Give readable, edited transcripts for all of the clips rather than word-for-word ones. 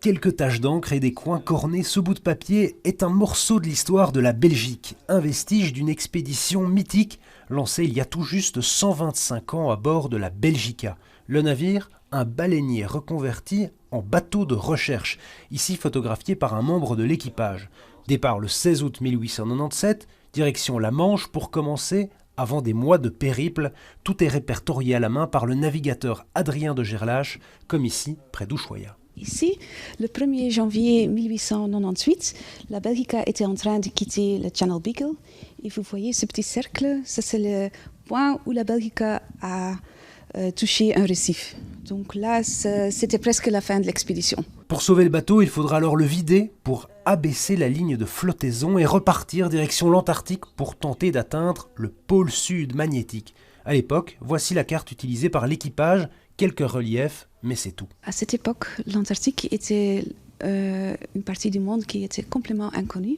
Quelques taches d'encre et des coins cornés, ce bout de papier est un morceau de l'histoire de la Belgique, un vestige d'une expédition mythique lancée il y a tout juste 125 ans à bord de la Belgica. Le navire, un baleinier reconverti en bateau de recherche, ici photographié par un membre de l'équipage. Départ le 16 août 1897, direction la Manche pour commencer. Avant des mois de périple, tout est répertorié à la main par le navigateur Adrien de Gerlache, comme ici, près d'Ushuaïa. Ici, le 1er janvier 1898, la Belgica était en train de quitter le Channel Beagle. Et vous voyez ce petit cercle, ça c'est le point où la Belgica a touché un récif. Donc là, c'était presque la fin de l'expédition. Pour sauver le bateau, il faudra alors le vider pour abaisser la ligne de flottaison et repartir direction l'Antarctique pour tenter d'atteindre le pôle sud magnétique. À l'époque, voici la carte utilisée par l'équipage, quelques reliefs, mais c'est tout. À cette époque, l'Antarctique était une partie du monde qui était complètement inconnue.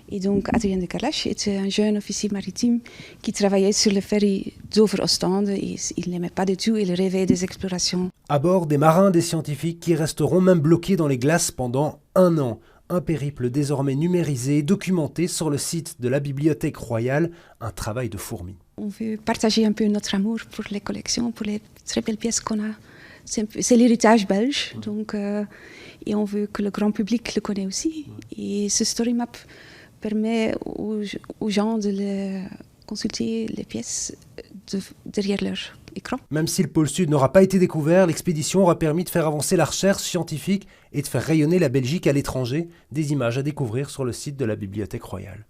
Et donc, Adrien de Gerlache était un jeune officier maritime qui travaillait sur le ferry Dover-Ostende et il n'aimait pas du tout, il rêvait des explorations. À bord, des marins, des scientifiques qui resteront même bloqués dans les glaces pendant 1 an. Un périple désormais numérisé, documenté sur le site de la Bibliothèque royale, un travail de fourmi. On veut partager un peu notre amour pour les collections, pour les très belles pièces qu'on a. C'est l'héritage belge, donc, et on veut que le grand public le connaisse aussi. Et ce story map permet aux gens de consulter les pièces derrière leur écran. Même si le pôle Sud n'aura pas été découvert, l'expédition aura permis de faire avancer la recherche scientifique et de faire rayonner la Belgique à l'étranger, des images à découvrir sur le site de la Bibliothèque royale.